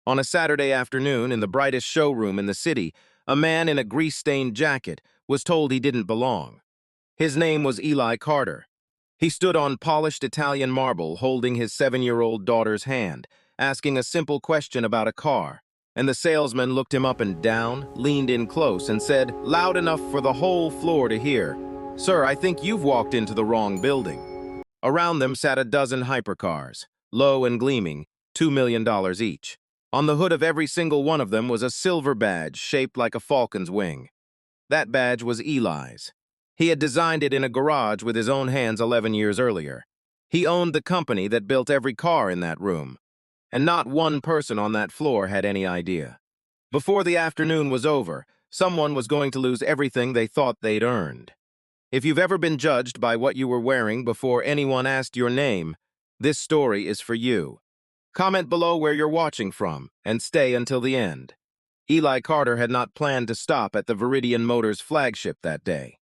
On a Saturday afternoon in the brightest showroom in the city, a man in a grease-stained jacket was told he didn't belong. His name was Eli Carter. He stood on polished Italian marble holding his 7-year-old daughter's hand, asking a simple question about a car. And the salesman looked him up and down, leaned in close, and said, loud enough for the whole floor to hear, "Sir, I think you've walked into the wrong building." Around them sat a dozen hypercars, low and gleaming, $2 million each. On the hood of every single one of them was a silver badge shaped like a falcon's wing. That badge was Eli's. He had designed it in a garage with his own hands 11 years earlier. He owned the company that built every car in that room. And not one person on that floor had any idea. Before the afternoon was over, someone was going to lose everything they thought they'd earned. If you've ever been judged by what you were wearing before anyone asked your name, this story is for you. Comment below where you're watching from, and stay until the end. Eli Carter had not planned to stop at the Viridian Motors flagship that day.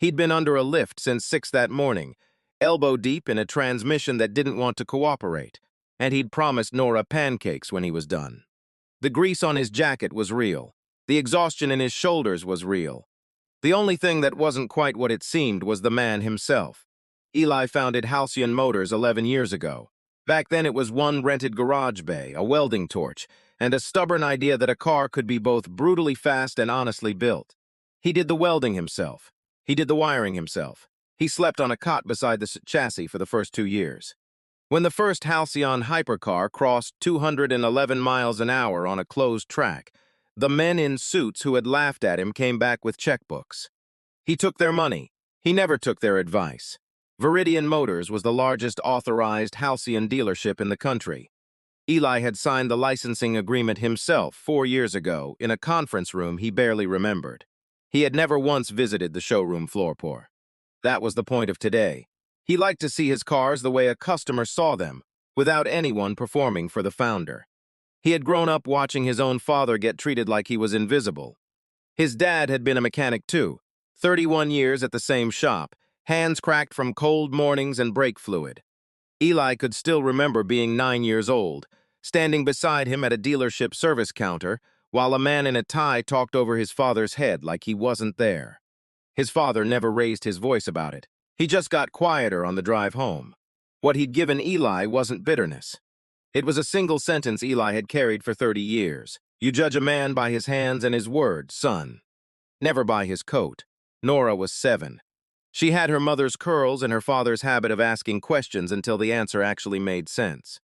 He'd been under a lift since 6 that morning, elbow deep in a transmission that didn't want to cooperate, and he'd promised Nora pancakes when he was done. The grease on his jacket was real. The exhaustion in his shoulders was real. The only thing that wasn't quite what it seemed was the man himself. Eli founded Halcyon Motors 11 years ago. Back then it was one rented garage bay, a welding torch, and a stubborn idea that a car could be both brutally fast and honestly built. He did the welding himself. He did the wiring himself. He slept on a cot beside the chassis for the first 2 years. When the first Halcyon hypercar crossed 211 miles an hour on a closed track, the men in suits who had laughed at him came back with checkbooks. He took their money. He never took their advice. Viridian Motors was the largest authorized Halcyon dealership in the country. Eli had signed the licensing agreement himself 4 years ago in a conference room he barely remembered. He had never once visited the showroom floor. That was the point of today. He liked to see his cars the way a customer saw them, without anyone performing for the founder. He had grown up watching his own father get treated like he was invisible. His dad had been a mechanic too, 31 years at the same shop, hands cracked from cold mornings and brake fluid. Eli could still remember being 9 years old, standing beside him at a dealership service counter, while a man in a tie talked over his father's head like he wasn't there. His father never raised his voice about it. He just got quieter on the drive home. What he'd given Eli wasn't bitterness. It was a single sentence Eli had carried for 30 years. You judge a man by his hands and his words, son. Never by his coat. Nora was 7. She had her mother's curls and her father's habit of asking questions until the answer actually made sense.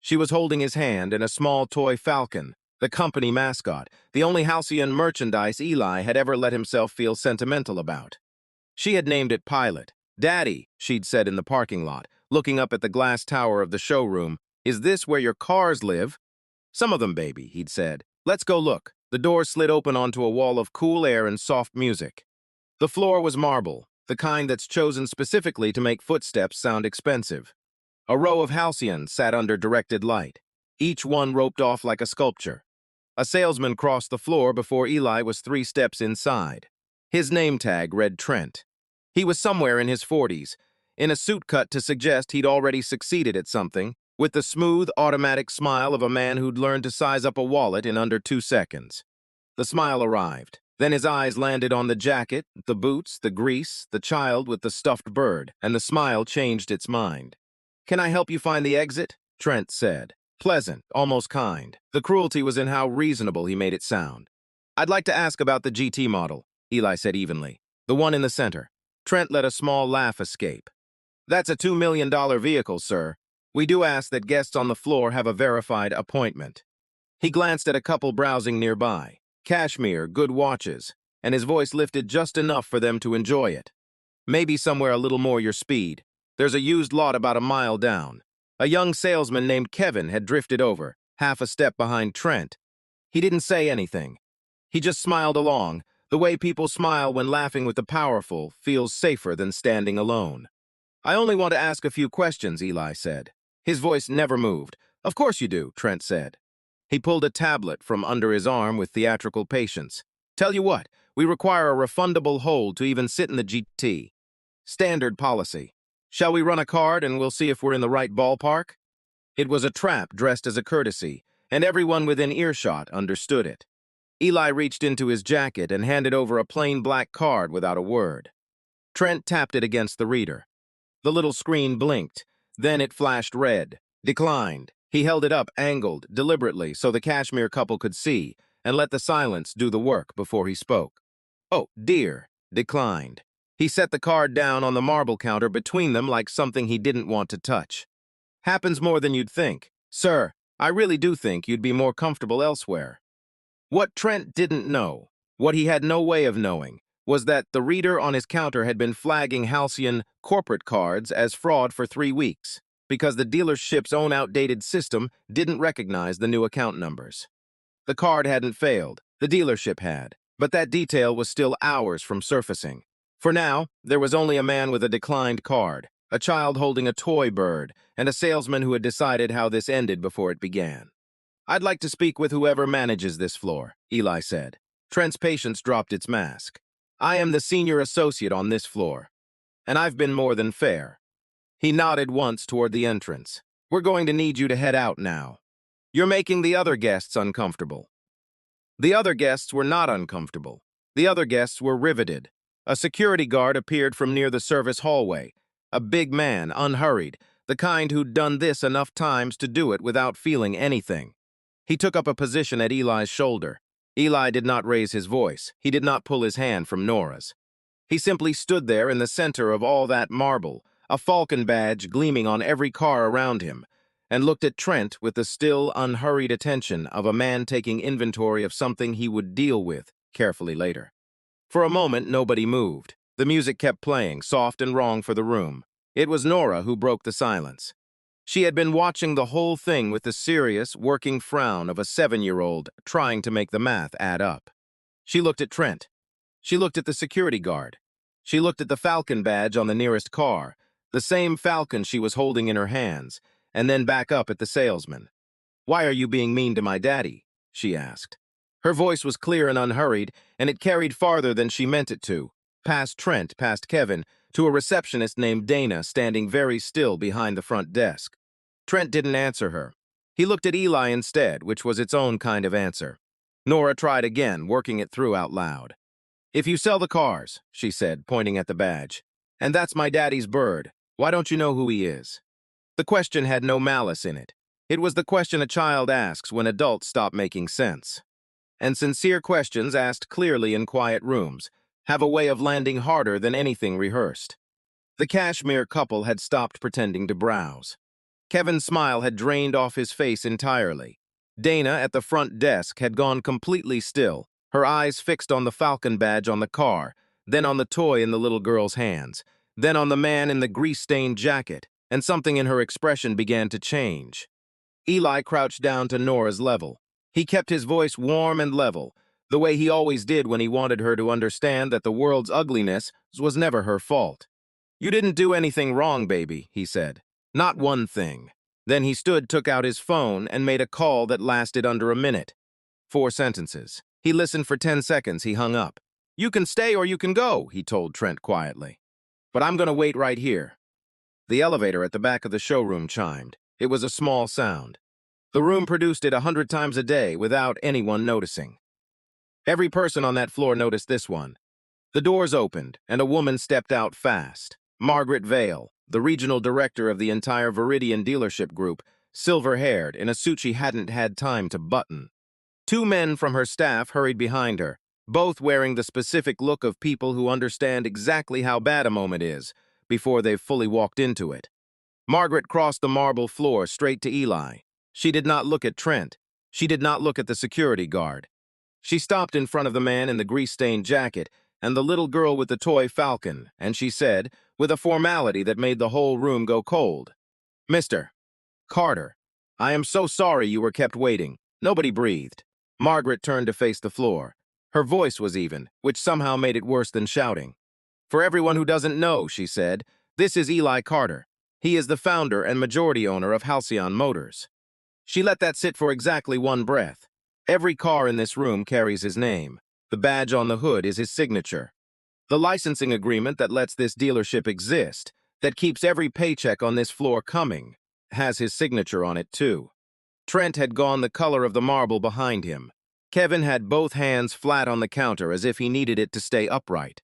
She was holding his hand in a small toy falcon, the company mascot, the only Halcyon merchandise Eli had ever let himself feel sentimental about. She had named it Pilot. Daddy, she'd said in the parking lot, looking up at the glass tower of the showroom, is this where your cars live? Some of them, baby, he'd said. Let's go look. The door slid open onto a wall of cool air and soft music. The floor was marble, the kind that's chosen specifically to make footsteps sound expensive. A row of Halcyons sat under directed light, each one roped off like a sculpture. A salesman crossed the floor before Eli was 3 steps inside. His name tag read Trent. He was somewhere in his 40s, in a suit cut to suggest he'd already succeeded at something, with the smooth, automatic smile of a man who'd learned to size up a wallet in under 2 seconds. The smile arrived. Then his eyes landed on the jacket, the boots, the grease, the child with the stuffed bird, and the smile changed its mind. "Can I help you find the exit?" Trent said. Pleasant, almost kind. The cruelty was in how reasonable he made it sound. "I'd like to ask about the GT model," Eli said evenly. "The one in the center." Trent let a small laugh escape. "That's a $2 million vehicle, sir. We do ask that guests on the floor have a verified appointment." He glanced at a couple browsing nearby. Cashmere, good watches, and his voice lifted just enough for them to enjoy it. "Maybe somewhere a little more your speed. There's a used lot about a mile down." A young salesman named Kevin had drifted over, half a step behind Trent. He didn't say anything. He just smiled along, the way people smile when laughing with the powerful feels safer than standing alone. "I only want to ask a few questions," Eli said. His voice never moved. "Of course you do," Trent said. He pulled a tablet from under his arm with theatrical patience. "Tell you what, we require a refundable hold to even sit in the GT. Standard policy. Shall we run a card and we'll see if we're in the right ballpark?" It was a trap dressed as a courtesy, and everyone within earshot understood it. Eli reached into his jacket and handed over a plain black card without a word. Trent tapped it against the reader. The little screen blinked. Then it flashed red. Declined. He held it up, angled, deliberately, so the Kashmir couple could see, and let the silence do the work before he spoke. Oh, dear. Declined. He set the card down on the marble counter between them like something he didn't want to touch. Happens more than you'd think. Sir, I really do think you'd be more comfortable elsewhere. What Trent didn't know, what he had no way of knowing, was that the reader on his counter had been flagging Halcyon corporate cards as fraud for 3 weeks, because the dealership's own outdated system didn't recognize the new account numbers. The card hadn't failed, the dealership had, but that detail was still hours from surfacing. For now, there was only a man with a declined card, a child holding a toy bird, and a salesman who had decided how this ended before it began. I'd like to speak with whoever manages this floor, Eli said. Trent's patience dropped its mask. I am the senior associate on this floor, and I've been more than fair. He nodded once toward the entrance. We're going to need you to head out now. You're making the other guests uncomfortable. The other guests were not uncomfortable. The other guests were riveted. A security guard appeared from near the service hallway. A big man, unhurried, the kind who'd done this enough times to do it without feeling anything. He took up a position at Eli's shoulder. Eli did not raise his voice. He did not pull his hand from Nora's. He simply stood there in the center of all that marble, a falcon badge gleaming on every car around him, and looked at Trent with the still, unhurried attention of a man taking inventory of something he would deal with carefully later. For a moment, nobody moved. The music kept playing, soft and wrong for the room. It was Nora who broke the silence. She had been watching the whole thing with the serious, working frown of a 7-year-old trying to make the math add up. She looked at Trent. She looked at the security guard. She looked at the falcon badge on the nearest car, the same falcon she was holding in her hands, and then back up at the salesman. "Why are you being mean to my daddy?" she asked. Her voice was clear and unhurried, and it carried farther than she meant it to, past Trent, past Kevin, to a receptionist named Dana standing very still behind the front desk. Trent didn't answer her. He looked at Eli instead, which was its own kind of answer. Nora tried again, working it through out loud. "If you sell the cars," she said, pointing at the badge, "and that's my daddy's bird, why don't you know who he is?" The question had no malice in it. It was the question a child asks when adults stop making sense. And sincere questions asked clearly in quiet rooms have a way of landing harder than anything rehearsed. The Kashmir couple had stopped pretending to browse. Kevin's smile had drained off his face entirely. Dana at the front desk had gone completely still, her eyes fixed on the falcon badge on the car, then on the toy in the little girl's hands, then on the man in the grease-stained jacket, and something in her expression began to change. Eli crouched down to Nora's level. He kept his voice warm and level, the way he always did when he wanted her to understand that the world's ugliness was never her fault. "You didn't do anything wrong, baby," he said. "Not one thing." Then he stood, took out his phone, and made a call that lasted under a minute. 4 sentences. He listened for 10 seconds, he hung up. "You can stay or you can go," he told Trent quietly. "But I'm going to wait right here." The elevator at the back of the showroom chimed. It was a small sound. The room produced it 100 times a day without anyone noticing. Every person on that floor noticed this one. The doors opened, and a woman stepped out fast. Margaret Vale, the regional director of the entire Viridian dealership group, silver-haired, in a suit she hadn't had time to button. 2 men from her staff hurried behind her, both wearing the specific look of people who understand exactly how bad a moment is before they've fully walked into it. Margaret crossed the marble floor straight to Eli. She did not look at Trent. She did not look at the security guard. She stopped in front of the man in the grease-stained jacket and the little girl with the toy falcon, and she said, with a formality that made the whole room go cold, "Mr. Carter, I am so sorry you were kept waiting." Nobody breathed. Margaret turned to face the floor. Her voice was even, which somehow made it worse than shouting. "For everyone who doesn't know," she said, "this is Eli Carter. He is the founder and majority owner of Halcyon Motors." She let that sit for exactly 1 breath. Every car in this room carries his name. The badge on the hood is his signature. The licensing agreement that lets this dealership exist, that keeps every paycheck on this floor coming, has his signature on it too. Trent had gone the color of the marble behind him. Kevin had both hands flat on the counter as if he needed it to stay upright.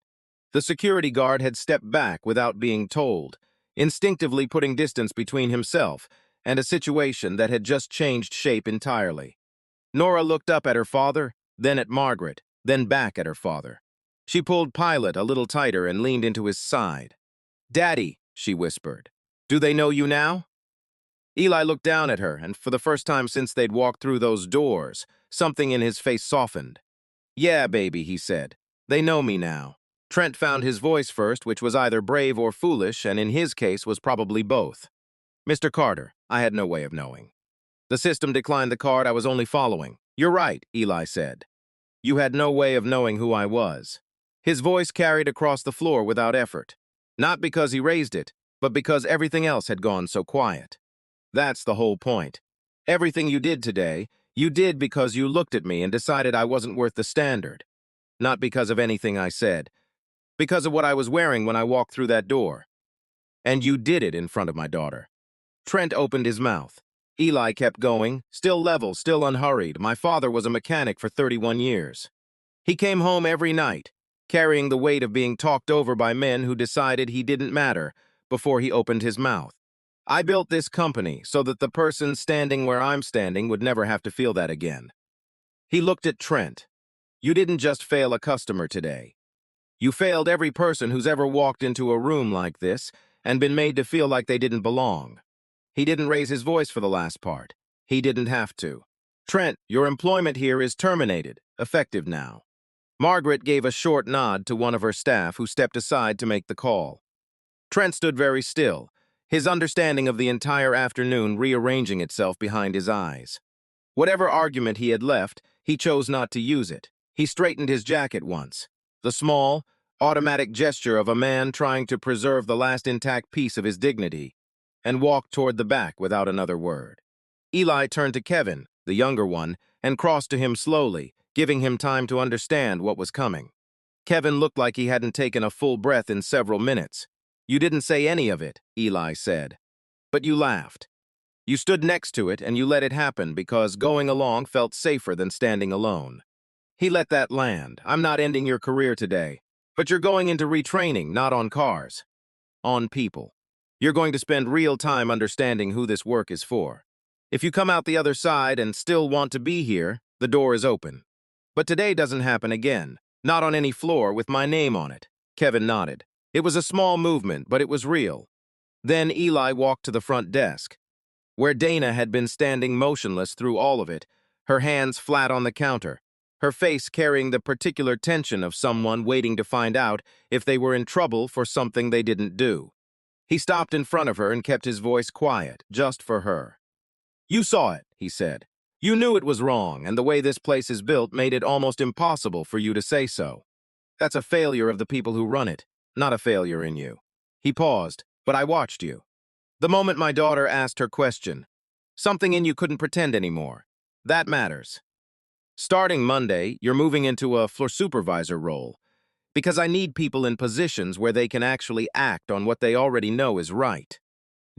The security guard had stepped back without being told, instinctively putting distance between himself and a situation that had just changed shape entirely. Nora looked up at her father, then at Margaret, then back at her father. She pulled Pilot a little tighter and leaned into his side. "Daddy," she whispered, "do they know you now?" Eli looked down at her, and for the first time since they'd walked through those doors, something in his face softened. "Yeah, baby," he said. "They know me now." Trent found his voice first, which was either brave or foolish, and in his case was probably both. "Mr. Carter, I had no way of knowing. The system declined the card I was only following." "You're right," Eli said. "You had no way of knowing who I was." His voice carried across the floor without effort. Not because he raised it, but because everything else had gone so quiet. "That's the whole point. Everything you did today, you did because you looked at me and decided I wasn't worth the standard. Not because of anything I said. Because of what I was wearing when I walked through that door. And you did it in front of my daughter." Trent opened his mouth. Eli kept going, still level, still unhurried. "My father was a mechanic for 31 years. He came home every night, carrying the weight of being talked over by men who decided he didn't matter before he opened his mouth. I built this company so that the person standing where I'm standing would never have to feel that again." He looked at Trent. "You didn't just fail a customer today. You failed every person who's ever walked into a room like this and been made to feel like they didn't belong." He didn't raise his voice for the last part. He didn't have to. "Trent, your employment here is terminated, effective now." Margaret gave a short nod to one of her staff who stepped aside to make the call. Trent stood very still, his understanding of the entire afternoon rearranging itself behind his eyes. Whatever argument he had left, he chose not to use it. He straightened his jacket once. The small, automatic gesture of a man trying to preserve the last intact piece of his dignity, and walked toward the back without another word. Eli turned to Kevin, the younger one, and crossed to him slowly, giving him time to understand what was coming. Kevin looked like he hadn't taken a full breath in several minutes. "You didn't say any of it," Eli said. "But you laughed. You stood next to it and you let it happen because going along felt safer than standing alone." He let that land. "I'm not ending your career today, but you're going into retraining, not on cars. On people. You're going to spend real time understanding who this work is for. If you come out the other side and still want to be here, the door is open. But today doesn't happen again. Not on any floor with my name on it." Kevin nodded. It was a small movement, but it was real. Then Eli walked to the front desk, where Dana had been standing motionless through all of it, her hands flat on the counter, her face carrying the particular tension of someone waiting to find out if they were in trouble for something they didn't do. He stopped in front of her and kept his voice quiet, just for her. "You saw it," he said. "You knew it was wrong, and the way this place is built made it almost impossible for you to say so. That's a failure of the people who run it, not a failure in you." He paused, "But I watched you. The moment my daughter asked her question, something in you couldn't pretend anymore. That matters. Starting Monday, you're moving into a floor supervisor role, because I need people in positions where they can actually act on what they already know is right."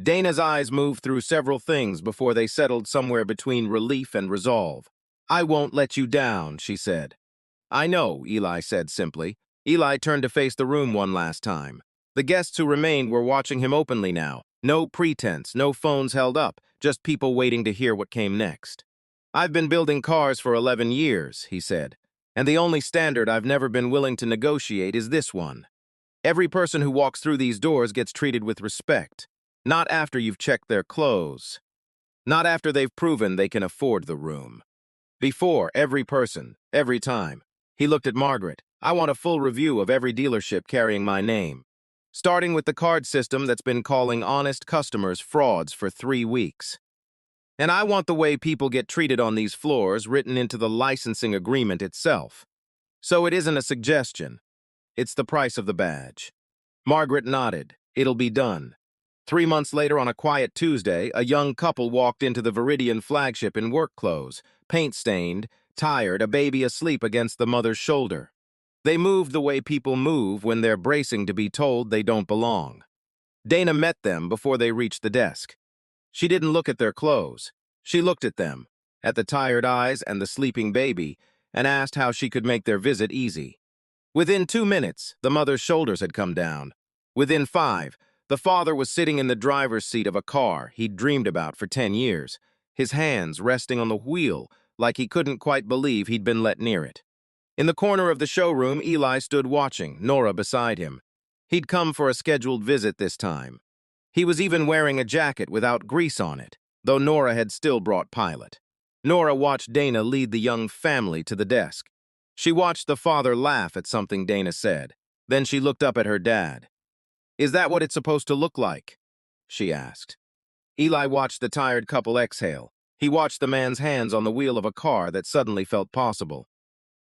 Dana's eyes moved through several things before they settled somewhere between relief and resolve. "I won't let you down," she said. "I know," Eli said simply. Eli turned to face the room one last time. The guests who remained were watching him openly now. No pretense, no phones held up, just people waiting to hear what came next. "I've been building cars for 11 years," he said, "and the only standard I've never been willing to negotiate is this one. Every person who walks through these doors gets treated with respect. Not after you've checked their clothes. Not after they've proven they can afford the room. Before, every person, every time." He looked at Margaret. "I want a full review of every dealership carrying my name. Starting with the card system that's been calling honest customers frauds for 3 weeks. And I want the way people get treated on these floors written into the licensing agreement itself. So it isn't a suggestion. It's the price of the badge." Margaret nodded. "It'll be done." 3 months later, on a quiet Tuesday, a young couple walked into the Viridian flagship in work clothes, paint-stained, tired, a baby asleep against the mother's shoulder. They moved the way people move when they're bracing to be told they don't belong. Dana met them before they reached the desk. She didn't look at their clothes. She looked at them, at the tired eyes and the sleeping baby, and asked how she could make their visit easy. Within 2 minutes, the mother's shoulders had come down. Within 5, the father was sitting in the driver's seat of a car he'd dreamed about for 10 years, his hands resting on the wheel like he couldn't quite believe he'd been let near it. In the corner of the showroom, Eli stood watching, Nora beside him. He'd come for a scheduled visit this time. He was even wearing a jacket without grease on it, though Nora had still brought Pilot. Nora watched Dana lead the young family to the desk. She watched the father laugh at something Dana said. Then she looked up at her dad. "Is that what it's supposed to look like?" she asked. Eli watched the tired couple exhale. He watched the man's hands on the wheel of a car that suddenly felt possible.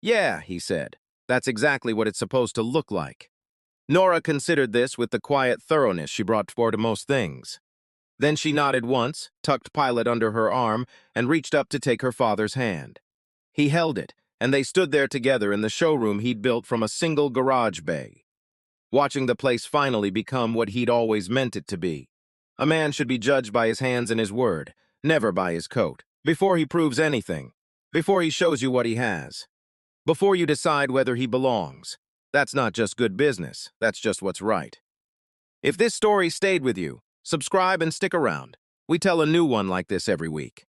"Yeah," he said. "That's exactly what it's supposed to look like." Nora considered this with the quiet thoroughness she brought forward to most things. Then she nodded once, tucked Pilot under her arm, and reached up to take her father's hand. He held it, and they stood there together in the showroom he'd built from a single garage bay, watching the place finally become what he'd always meant it to be. A man should be judged by his hands and his word, never by his coat, before he proves anything, before he shows you what he has, before you decide whether he belongs. That's not just good business, that's just what's right. If this story stayed with you, subscribe and stick around. We tell a new one like this every week.